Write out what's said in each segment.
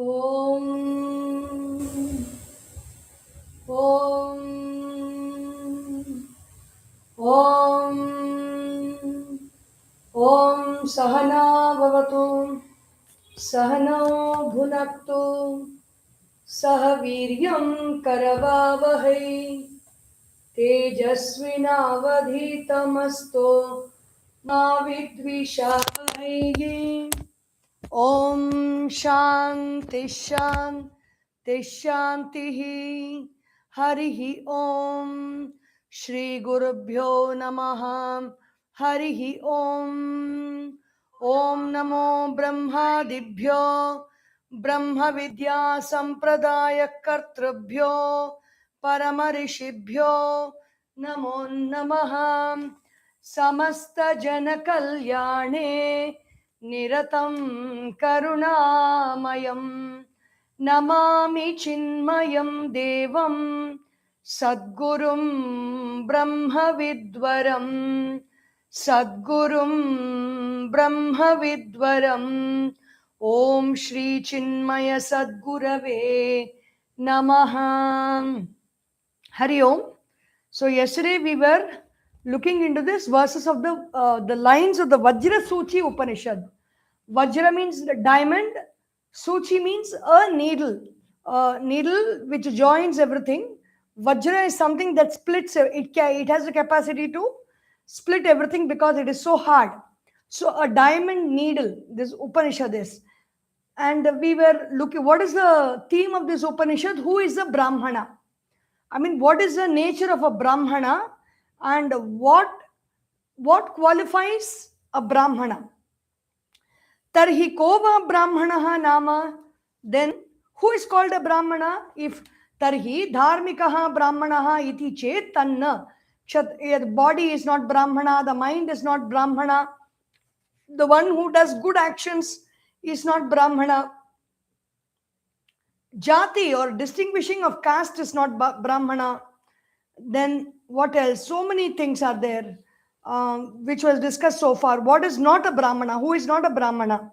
Om Om Om Om Sahana Bhavatu Sahano Bhunaktu Sahaviryam Karavavahai Tejasvinavadhitamasto Ma Vidvishahai. Om Shanti Shanti Shanti Harihi Om Shri Gurubhyo Namaha Harihi Om Om Namo Brahma Dibhyo Brahma Vidya Sampradaya Kartrabhyo Paramarishibhyo Namo Namaha Samasta Jana Kalyane Niratam Karunamayam Namami Chinmayam Devam Sadgurum Brahma Vidwaram Sadgurum Brahma Vidwaram Om Shri Chinmaya Sadgurave Namaha. Hari Om. So yesterday we were looking into this verses of the lines of the Vajrasoochi Upanishad. Vajra means the diamond, Suchi means a needle which joins everything. Vajra is something that splits, it has the capacity to split everything because it is so hard. So a diamond needle, this Upanishad is. And we were looking, what is the theme of this Upanishad? Who is a Brahmana? I mean, what is the nature of a Brahmana and what qualifies a Brahmana? Tarhi kova Brahmanaha nama. Then who is called a Brahmana? If Tarhi dharmikaha Brahmanaha iti chet tanna. The body is not Brahmana, the mind is not Brahmana, the one who does good actions is not Brahmana. Jati or distinguishing of caste is not Brahmana. Then what else? So many things are there which was discussed so far. What is not a Brahmana? Who is not a Brahmana?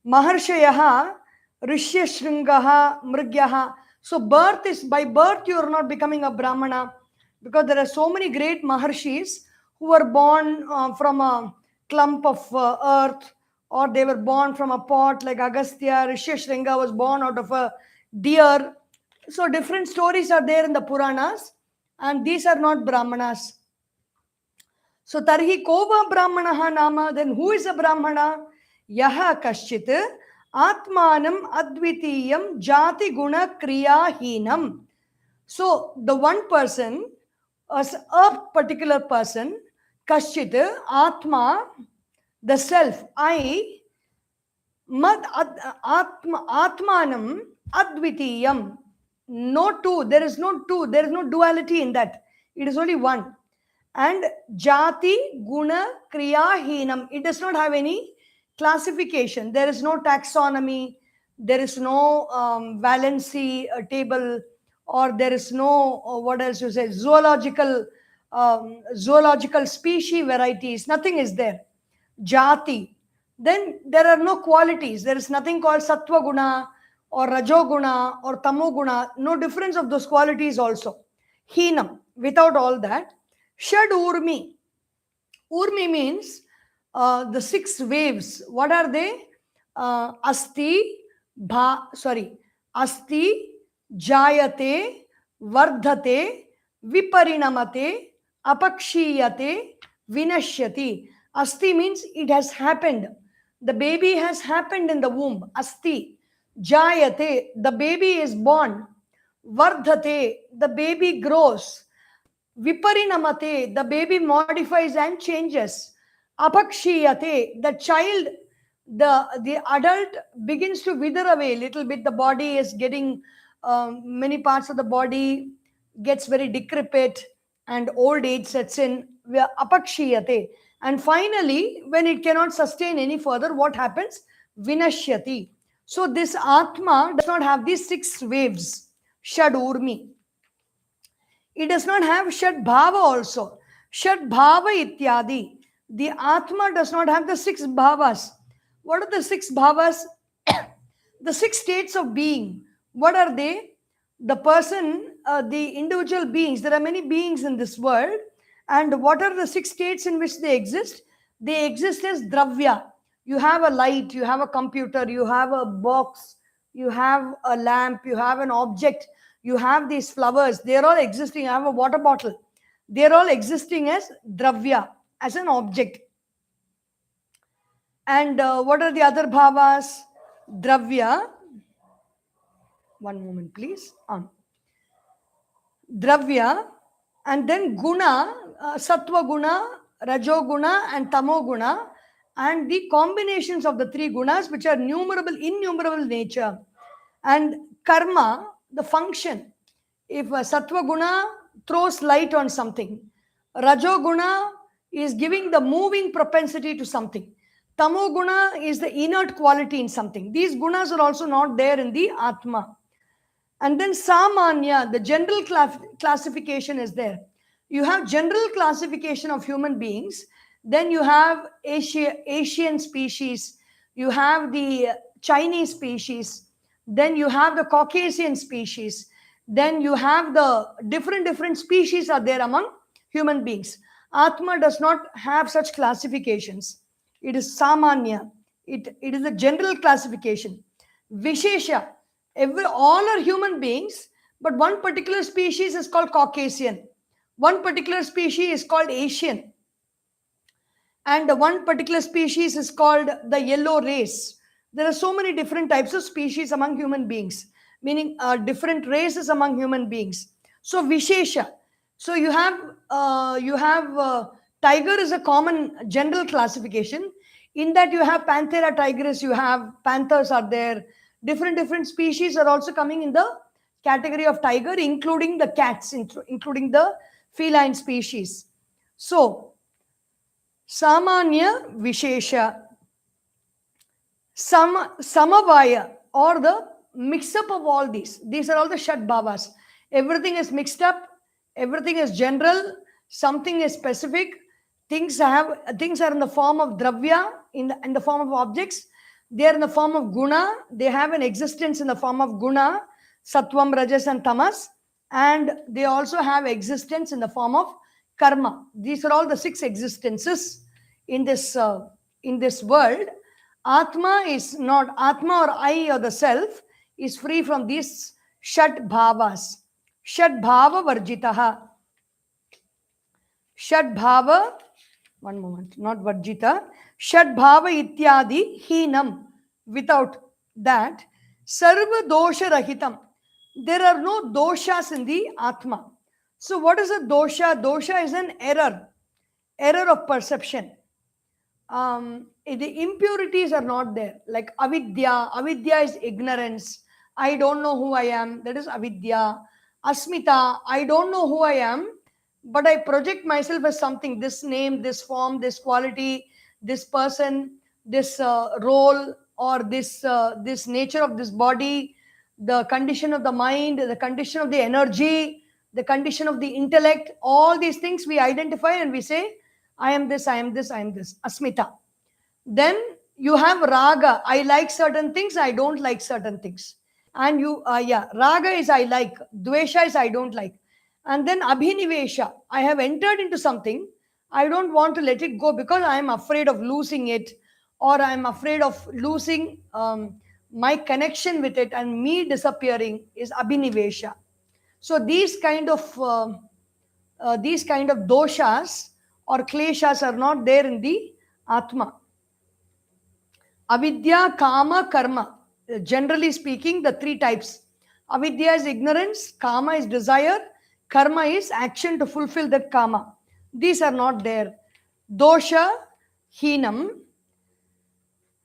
Maharshayaha, Rishya Shringaha, Mrigyaha. So by birth you are not becoming a Brahmana, because there are so many great Maharshis who were born from a clump of earth, or they were born from a pot, like Agastya. Rishya Shringa was born out of a deer. So different stories are there in the Puranas, and these are not Brahmanas. So Tarhi Kova Brahmanaha nama. Then who is a Brahmana? Yaha Kashchit Atmanam Advitiyam Jati Guna Kriya Hinam. So the one person, as a particular person, Kashchit Atma, the self, I, Mad Atmanam Advitiyam. No two, there is no two, there is no duality in that. It is only one. And Jati Guna Kriya Hinam. It does not have any classification. There is no taxonomy. There is no valency table, or there is no what else you say, zoological species varieties. Nothing is there. Jati. Then there are no qualities. There is nothing called Sattva Guna or Rajoguna or Tamoguna. No difference of those qualities also. Hinam. Without all that. Shad Urmi. Urmi means the 6 waves. What are they? Asti, Jayate, Vardhate, Viparinamate, Apakshiyate, Vinashyati. Asti means it has happened. The baby has happened in the womb. Asti. Jayate, the baby is born. Vardhate, the baby grows. Viparinamate, the baby modifies and changes. Apakshiyate, the child, the adult begins to wither away a little bit. The body is getting, many parts of the body gets very decrepit and old age sets in. Apakshiyate. And finally, when it cannot sustain any further, what happens? Vinashyati. So this Atma does not have these 6 waves. Shad Urmi. It does not have Shad Bhava also. Shad Bhava Ityadi. The Atma does not have the 6 bhavas. What are the 6 bhavas? The 6 states of being, what are they? The person, the individual beings, there are many beings in this world, and what are the 6 states in which they exist? They exist as dravya. You have a light, you have a computer, you have a box, you have a lamp, you have an object, you have these flowers, they are all existing. You have a water bottle, they are all existing as dravya, as an object. And what are the other bhavas? Dravya. One moment, please. Dravya, and then guna, sattva guna, rajo guna, and tamo guna, and the combinations of the 3 gunas, which are innumerable nature. And karma, the function. If a sattva guna throws light on something, rajo guna is giving the moving propensity to something, tamo guna is the inert quality in something. These gunas are also not there in the atma. And then samanya, the general classification is there. You have general classification of human beings, then you have Asian species, you have the Chinese species, then you have the Caucasian species, then you have the different species are there among human beings. Atma does not have such classifications. It is samanya. It is a general classification. Vishesha, all are human beings, but one particular species is called Caucasian, one particular species is called Asian, and one particular species is called the yellow race. There are so many different types of species among human beings, meaning different races among human beings. So Vishesha. So you have tiger is a common general classification. In that you have Panthera tigris, you have panthers are there. Different species are also coming in the category of tiger, including the cats, including the feline species. So samanya, vishesha, samavaya, or the mix up of all these. These are all the shat bhavas. Everything is mixed up, everything is general, something is specific. Things are in the form of dravya, in the form of objects. They are in the form of guna. They have an existence in the form of guna, sattvam, rajas, and tamas. And they also have existence in the form of karma. These are all the 6 existences in this world. Atma is not, Atma or I or the self is free from these shat bhavas. Shat bhava varjitaha. Shat bhava, one moment, not varjita. Shat bhava ityadi hinam. Without that, sarva dosha rahitam. There are no doshas in the Atma. So what is a dosha? Dosha is an error of perception. The impurities are not there. Like avidya. Avidya is ignorance. I don't know who I am. That is avidya. Asmita. I don't know who I am, but I project myself as something. This name, this form, this quality, this person, this role, or this nature of this body, the condition of the mind, the condition of the energy, the condition of the intellect. All these things we identify and we say, I am this, I am this, I am this. Asmita. Then you have raga. I like certain things, I don't like certain things. And raga is I like, dvesha is I don't like. And then abhinivesha. I have entered into something, I don't want to let it go because I am afraid of losing it, or I am afraid of losing my connection with it and me disappearing, is abhinivesha. So these kind of doshas or kleshas are not there in the Atma. Avidya, kama, karma. Generally speaking, the 3 types. Avidya is ignorance, kama is desire, karma is action to fulfill that kama. These are not there. Dosha, hinam.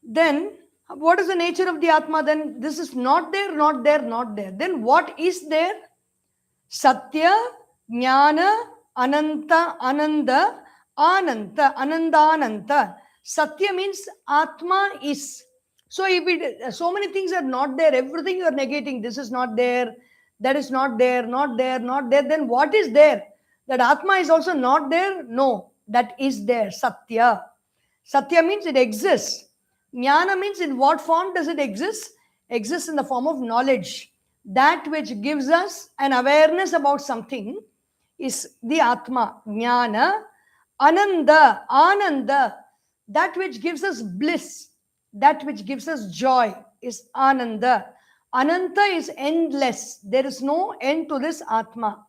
Then, what is the nature of the Atma? Then this is not there, not there, not there. Then what is there? Satya, Jnana, Ananta, Ananda, Ananta, Anandananta. Satya means Atma is. So if so many things are not there, everything you are negating, this is not there, that is not there, not there, not there, then what is there? That Atma is also not there? No, that is there, Satya. Satya means it exists. Jnana means in what form does it exist? exists in the form of knowledge. That which gives us an awareness about something is the Atma. Jnana, Ananda. That which gives us bliss, that which gives us joy is Ananda. Ananta is endless. There is no end to this Atma.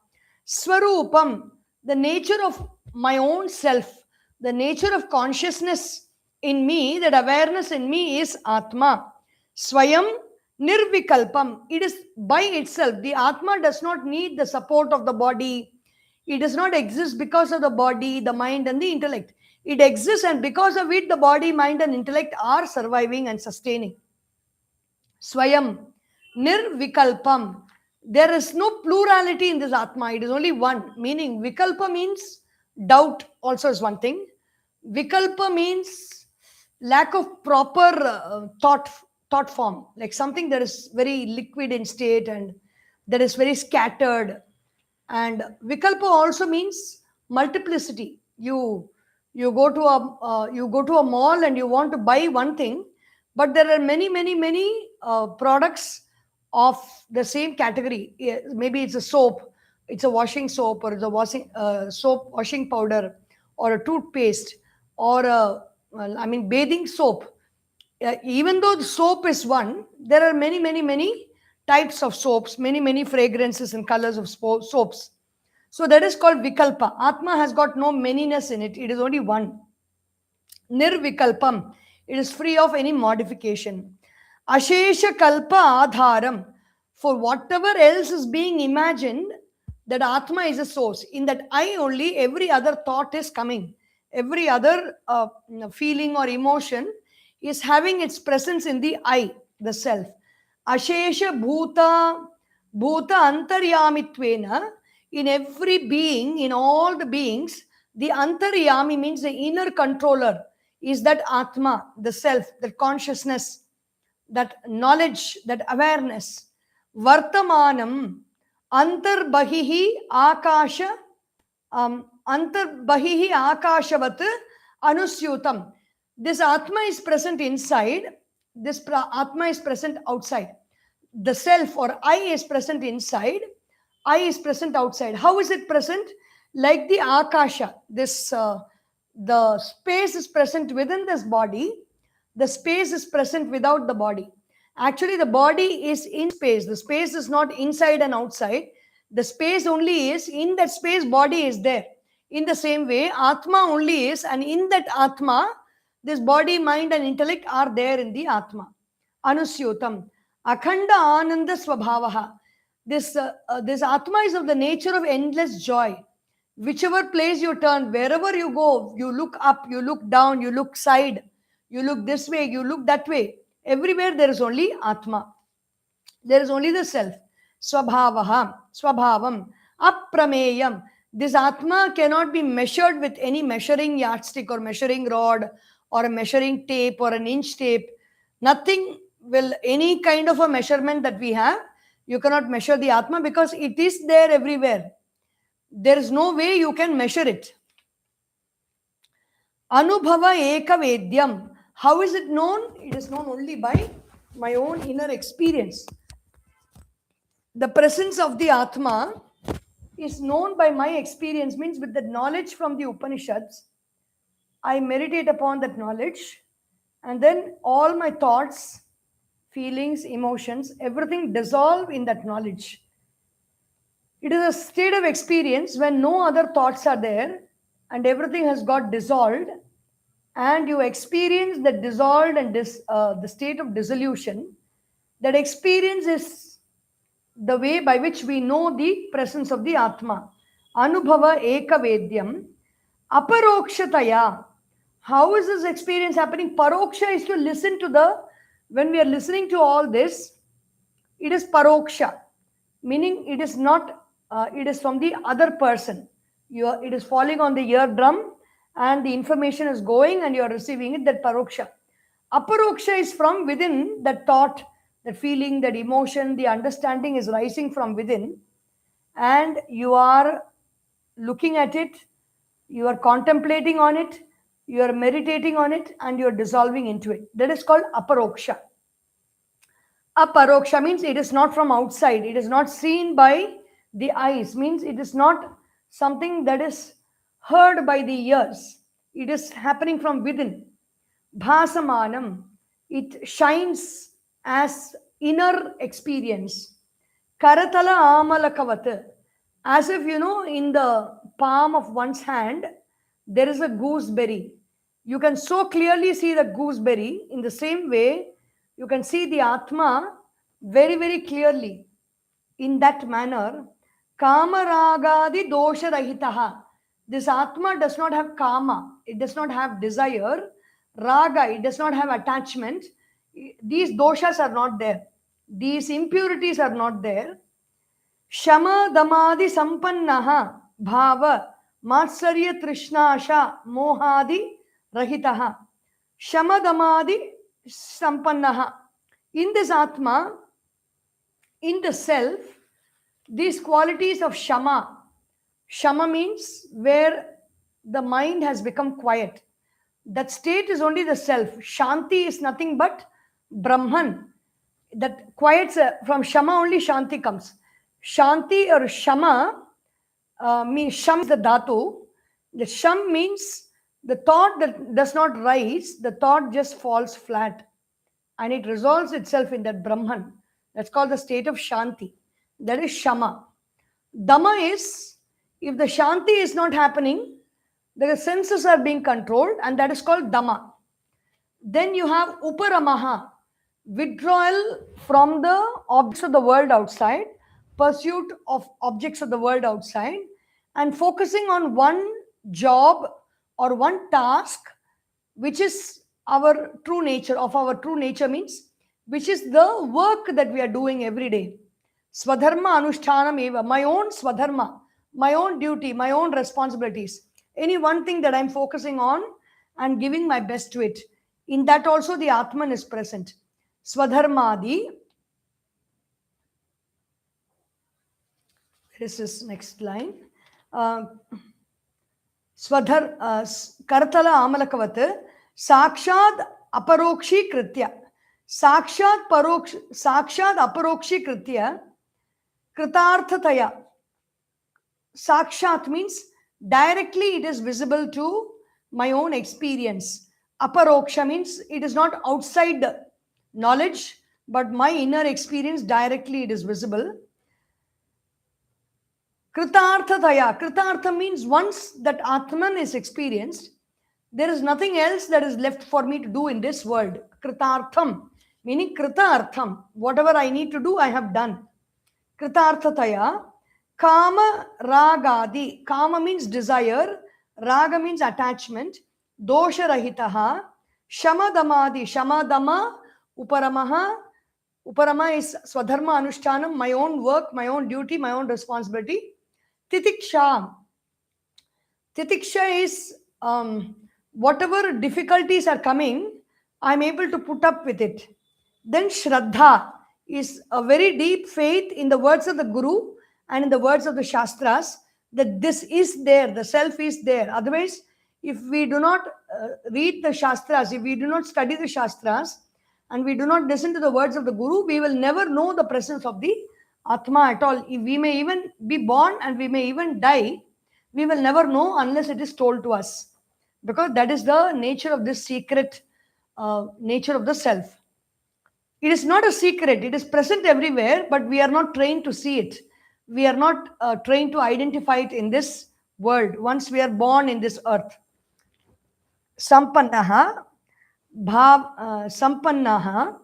Swarupam, the nature of my own self, the nature of consciousness in me, that awareness in me is Atma. Swayam Nirvikalpam. It is by itself. The Atma does not need the support of the body. It does not exist because of the body, the mind, and the intellect. It exists, and because of it, the body, mind, and intellect are surviving and sustaining. Swayam Nirvikalpam. There is no plurality in this Atma. It is only one. Meaning, Vikalpa means doubt, also is one thing. Vikalpa means lack of proper thought form, like something that is very liquid in state and that is very scattered. And Vikalpa also means multiplicity. You go to a mall and you want to buy one thing, but there are many products of the same category. Maybe it's a soap, it's a washing soap, or it's a washing powder, or a toothpaste, or bathing soap. Even though the soap is one, there are many types of soaps, many fragrances and colors of soaps. So that is called Vikalpa. Atma has got no manyness in it. It is only one. Nirvikalpam. It is free of any modification. Ashesha Kalpa Adharam. For whatever else is being imagined, that Atma is a source. In that I only, every other thought is coming. Every other feeling or emotion is having its presence in the I, the self. Ashesha Bhuta Antaryamittvena. In every being, in all the beings, the Antaryami means the inner controller is that Atma, the self, that consciousness, that knowledge, that awareness. Vartamanam Antarbahihi Akasha Antarbahihi Akashavat Anusyutam. This Atma is present inside, this Atma is present outside. The self or I is present inside, I is present outside. How is it present? Like the Akasha, this the space is present within this body, the space is present without the body. Actually, the body is in space. The space is not inside and outside. The space only is in that space, body is there. In the same way, Atma only is, and in that Atma, this body, mind, and intellect are there in the Atma. Anusyutam. Akhanda Ananda Swabhavaha. This Atma is of the nature of endless joy. Whichever place you turn, wherever you go, you look up, you look down, you look side, you look this way, you look that way. Everywhere there is only Atma. There is only the self. Swabhavaha, Swabhavam, Aprameyam. This Atma cannot be measured with any measuring yardstick or measuring rod or a measuring tape or an inch tape. Nothing will, any kind of a measurement that we have, you cannot measure the Atma because it is there everywhere. There is no way you can measure it. Anubhava Eka Vedyam. How is it known? It is known only by my own inner experience. The presence of the Atma is known by my experience, means with the knowledge from the Upanishads, I meditate upon that knowledge, and then all my thoughts, feelings, emotions, everything dissolve in that knowledge. It is a state of experience when no other thoughts are there and everything has got dissolved, and you experience the dissolved and the state of dissolution. That experience is the way by which we know the presence of the Atma. Anubhava Eka Vedyam. Aparokshataya. How is this experience happening? Paroksha is to listen to when we are listening to all this, it is paroksha, meaning it is not, it is from the other person. It is falling on the eardrum and the information is going and you are receiving it, that paroksha. Aparoksha is from within, that thought, that feeling, that emotion, the understanding is rising from within, and you are looking at it, you are contemplating on it, you are meditating on it, and you are dissolving into it. That is called aparoksha. Aparoksha means it is not from outside. It is not seen by the eyes. Means it is not something that is heard by the ears. It is happening from within. Bhasamanam. It shines as inner experience. Karatala amalakavat. As if, in the palm of one's hand, there is a gooseberry. You can so clearly see the gooseberry. In the same way, you can see the Atma very, very clearly. In that manner, kama ragadi dosha rahitaha. This Atma does not have kama. It does not have desire. Raga, it does not have attachment. These doshas are not there. These impurities are not there. Shama damadi sampannaha bhava matsarya trishnasha mohadi rahitaha. Shama damadi sampannaha. In this Atma, in the self, these qualities of Shama. Shama means where the mind has become quiet. That state is only the self. Shanti is nothing but Brahman. That quiets, from Shama only Shanti comes. Shanti or Shama means Sham is the Dhatu. The Sham means the thought that does not rise, the thought just falls flat and it resolves itself in that Brahman. That's called the state of Shanti. That is Shama. Dhamma is, if the Shanti is not happening, the senses are being controlled, and that is called Dhamma. Then you have Uparamaha, withdrawal from the objects of the world outside, pursuit of objects of the world outside, and focusing on one job or one task, which is our true nature. Of our true nature means, which is the work that we are doing every day. Swadharma anushtanam eva, my own swadharma, my own duty, my own responsibilities. Any one thing that I'm focusing on and giving my best to it. In that also the Atman is present. Swadharmadi. This is next line. Swadhar Karatala Amalakavat Sakshad Aparokshi Kritya. Sakshad Aparokshi Kritya Kritarthataya. Sakshat means directly it is visible to my own experience. Aparoksha means it is not outside knowledge, but my inner experience directly it is visible. Kritarthataya. Kritartha means once that Atman is experienced, there is nothing else that is left for me to do in this world. Kritartham, meaning Kritartham. Whatever I need to do, I have done. Kritarthataya. Kama ragadi. Kama means desire. Raga means attachment. Dosha rahitaha. Shamadamadi. Shamadama. Uparamaha. Uparama is swadharma anushtanam, my own work, my own duty, my own responsibility. Titiksha. Titiksha is whatever difficulties are coming, I'm able to put up with it. Then Shraddha is a very deep faith in the words of the Guru and in the words of the Shastras, that this is there, the self is there. Otherwise, if we do not read the Shastras, if we do not study the Shastras, and we do not listen to the words of the Guru, we will never know the presence of the Atma at all. If we may even be born and we may even die, we will never know unless it is told to us. Because that is the nature of this secret nature of the self. It is not a secret. It is present everywhere, but we are not trained to see it. We are not trained to identify it in this world once we are born in this earth. Sampannaha. Sampannaha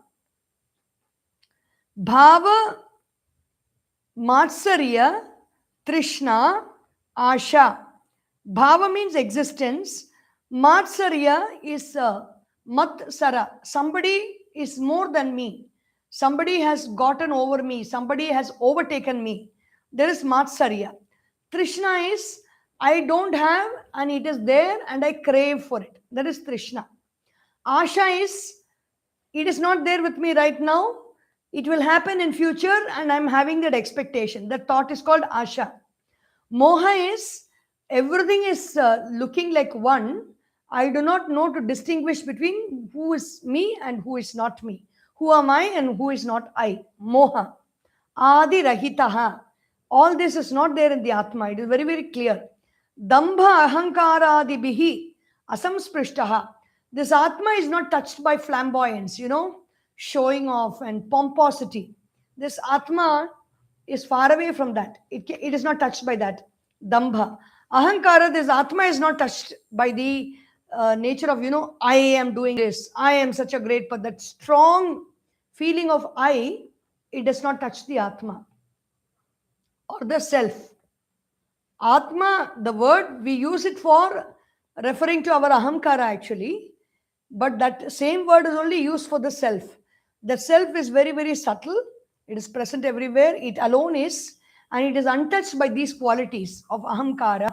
Bhava Matsarya Trishna Asha. Bhava means existence. Matsarya is Matsara. Somebody is more than me. Somebody has gotten over me. Somebody has overtaken me. There is Matsarya. Trishna is I don't have and it is there and I crave for it. That is Trishna. Asha is, it is not there with me right now. It will happen in future and I'm having that expectation. That thought is called Asha. Moha is, everything is looking like one. I do not know to distinguish between who is me and who is not me. Who am I and who is not I? Moha. Adi Rahitaha. All this is not there in the Atma. It is very, very clear. Dambha Ahankaradi Bihi Asamsprishtaha. This Atma is not touched by flamboyance, showing off and pomposity. This Atma is far away from that. It is not touched by that. Dambha. Ahankara, this Atma is not touched by the nature of, I am doing this. I am such a great, but that strong feeling of I, it does not touch the Atma or the self. Atma, the word, we use it for referring to our ahamkara actually, but that same word is only used for the self. The self is very, very subtle. It is present everywhere. It alone is, and it is untouched by these qualities of ahamkara.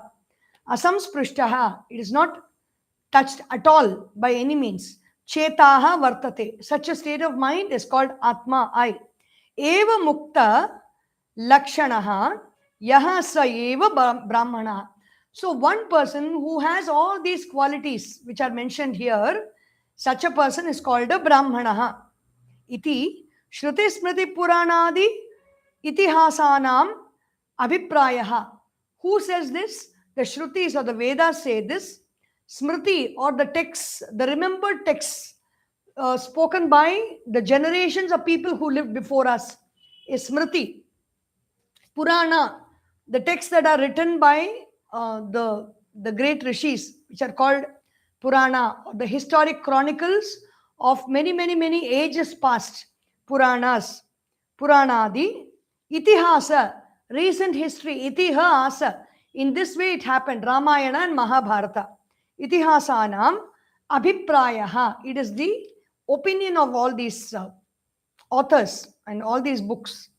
Asamsprishtaha, it is not touched at all by any means. Chetaha vartate. Such a state of mind is called Atma, I. Eva mukta lakshanaha yaha sa eva brahmana. So one person who has all these qualities which are mentioned here, such a person is called a brahmana. Iti shruti smriti puranadi itihasanam abhiprayaha. Who says this? The Shrutis or the Vedas say this. Smriti or the texts, the remembered texts spoken by the generations of people who lived before us is Smriti. Purana, the texts that are written by the great rishis, which are called Purana, or the historic chronicles of many, many, many ages past. Puranas, Puranadi, Itihasa, recent history, Itihasa. In this way it happened, Ramayana and Mahabharata. Itihasanam abhiprayaha. It is the opinion of all these authors and all these books.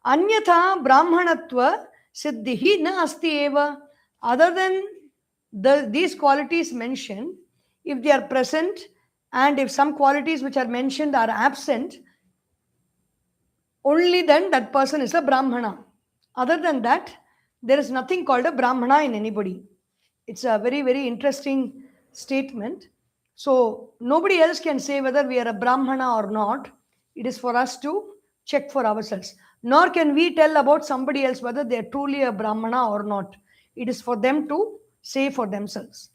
Anyatha brahmanatva siddhihi na asti eva. Other than these qualities mentioned, if they are present and if some qualities which are mentioned are absent, only then that person is a brahmana. Other than that, there is nothing called a brahmana in anybody. It's a very, very interesting statement. So nobody else can say whether we are a brahmana or not. It is for us to check for ourselves. Nor can we tell about somebody else whether they are truly a brahmana or not. It is for them to say for themselves.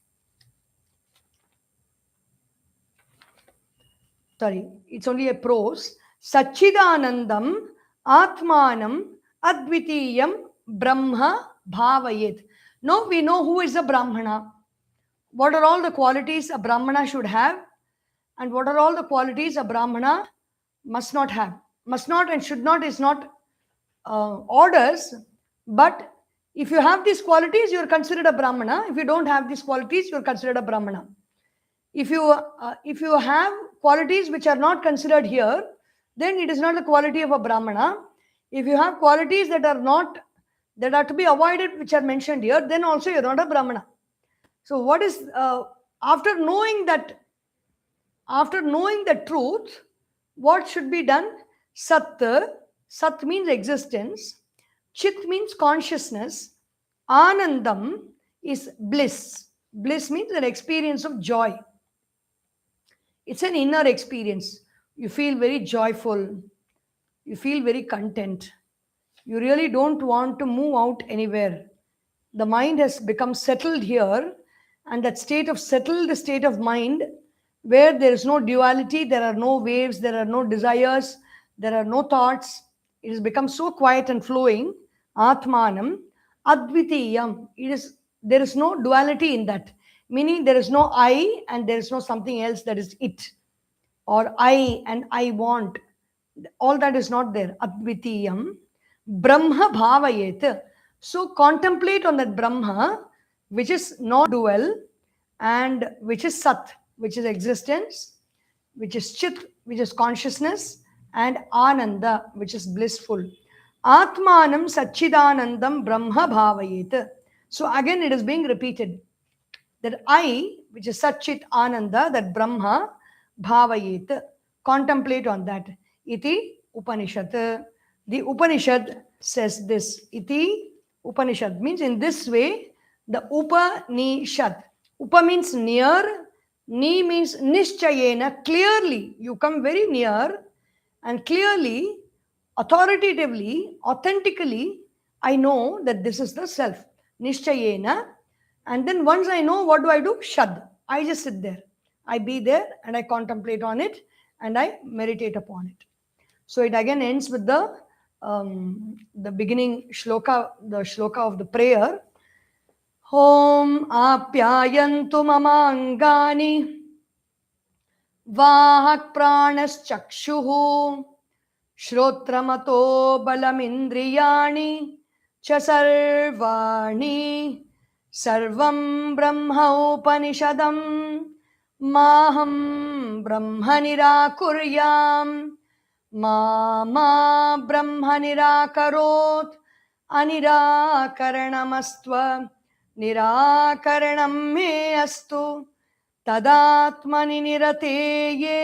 Sorry, it's only a prose. Sachidanandam Atmanam Advitiyam Brahma Bhavayet. Now we know who is a Brahmana. What are all the qualities a Brahmana should have, and what are all the qualities a Brahmana must not have. Must not and should not is not orders, but if you have these qualities, you are considered a Brahmana. If you don't have these qualities, you are considered a Brahmana. If you have qualities which are not considered here, then it is not the quality of a Brahmana. If you have qualities that are to be avoided, which are mentioned here, then also you're not a Brahmana. So what is after knowing the truth, what should be done? Sat means existence. Chit means consciousness. Anandam is bliss. Bliss means an experience of joy. It's an inner experience. You feel very joyful. You feel very content. You really don't want to move out anywhere. The mind has become settled here, and that settled state of mind where there is no duality, there are no waves, there are no desires, there are no thoughts. It has become so quiet and flowing. Atmanam Advitiyam. There is no duality in that. Meaning there is no I and there is no something else that is it. Or I and I want. All that is not there. Advitiyam. Brahma Bhavayet. So contemplate on that Brahma, which is not dual, and which is Sat, which is existence, which is Chit, which is consciousness, and Ananda, which is blissful. Atmanam Sachidanandam Brahma Bhavayet. So again it is being repeated. That I, which is Satchit Ananda, that Brahma Bhavayet. Contemplate on that. Iti Upanishad. The Upanishad says this. Iti Upanishad means in this way, the Upanishad. Upa means near, Ni means Nishchayena, clearly. You come very near And clearly, authoritatively, authentically, I know that this is the self. Nishchayena. And then once I know, what do? Shad. I just sit there. I be there and I contemplate on it and I meditate upon it. So it again ends with the beginning shloka, the shloka of the prayer. Om apyayantu mamangani vahak pranaschakshuhu Shrotramato balamindriyani cha sarvani sarvam brahma upanishadam maham brahma nirakuryam ma brahma nirakarot anirakaranamastva nirakaranam me astu तदात्मनि निरतेये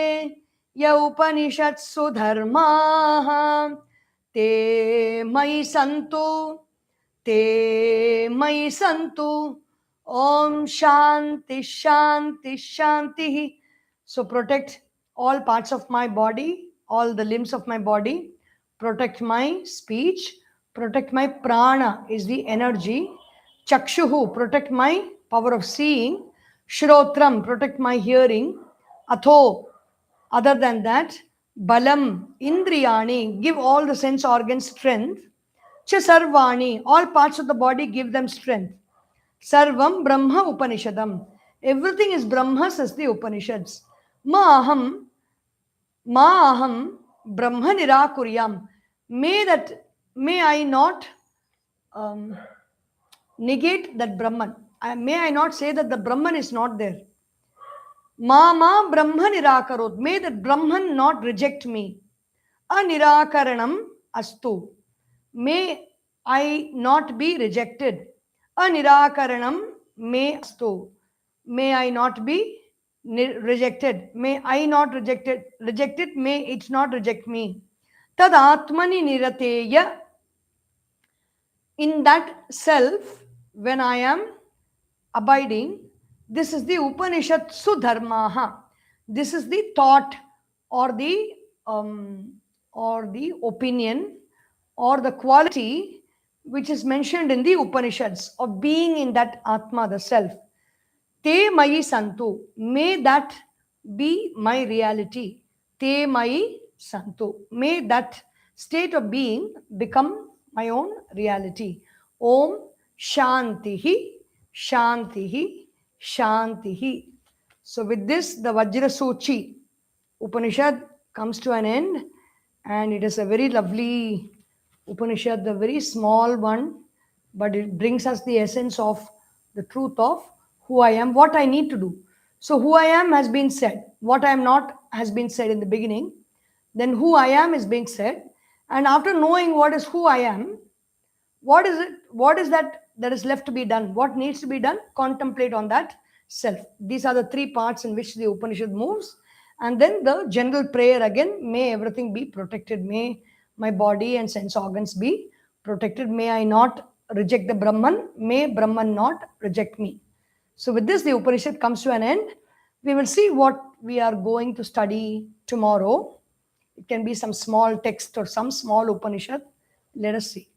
य उपनिषत्सु धर्माः ते मयि सन्तु Om Shanti Shanti Shanti. So protect all parts of my body, all the limbs of my body, protect my speech, protect my prana is the energy, chakshuhu, protect my power of seeing, Shrotram, protect my hearing. Atho, other than that, Balam, Indriyani, give all the sense organs strength. Cha Sarvani, all parts of the body give them strength. Sarvam Brahma Upanishadam. Everything is Brahma, says the Upanishads. Maham Brahma Nirakuryam. May I not negate that Brahman. May I not say that the Brahman is not there. Mama Brahma Nirakarot. May that Brahman not reject me. Anirakaranam astu. May I not be rejected. Anirakaranam may astu. May I not be rejected. May I not rejected. May it not reject me. Tad atmani nirateya. In that self, when I am abiding, this is the Upanishad Sudharmaha. This is the thought or the opinion or the quality which is mentioned in the Upanishads of being in that Atma, the self. Te mayi santu. May that be my reality. Te mayi santu. May that state of being become my own reality. Om Shantihi, Shantihi, Shantihi. So with this, the Vajrasoochi Upanishad comes to an end, and it is a very lovely Upanishad, the very small one, but it brings us the essence of the truth of who I am, what I need to do. So who I am has been said. What I am not has been said in the beginning. Then who I am is being said. And after knowing what is who I am, what is it? What is that is left to be done? What needs to be done? Contemplate on that self. These are the three parts in which the Upanishad moves. And then the general prayer again, may everything be protected. May my body and sense organs be protected. May I not reject the Brahman. May Brahman not reject me. So with this, the Upanishad comes to an end. We will see what we are going to study tomorrow. It can be some small text or some small Upanishad. Let us see.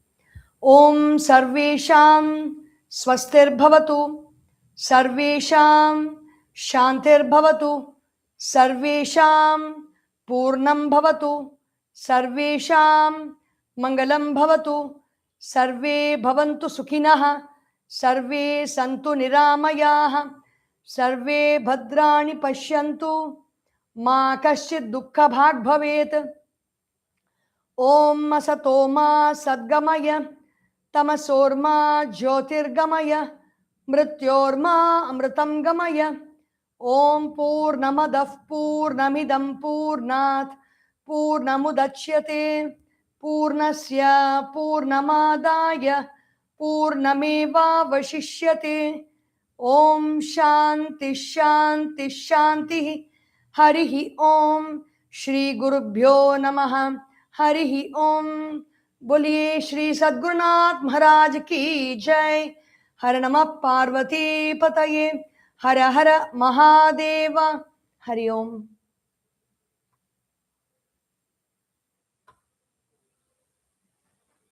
Om Sarvesham Swastirbhavatu Sarvesham Shantirbhavatu Sarvesham Purnam Bhavatu Sarvesham Mangalam Bhavatu Sarve Bhavantu Sukhinaha Sarve Santu Niramayaha Sarve Bhadrani Pashyantu Ma Kaschid Dukkha Bhag Bhavet. Om Asatoma Sadgamaya Tamasorma Jyotirgamaya Mrityorma Amritam Gamaya. Om Purnamadav Purnamidam Purnat Purnamudachyate Purnasya Purnamadaya Purnameva Vashishyate. Om Shanti Shanti Shanti. Harihi Om. Shri Gurubhyo Namaha. Harihi Om. बोलिए श्री सद्गुरुनाथ महाराज की जय. हर नमः पार्वती पतये. हर हर महादेव. हरि ओम.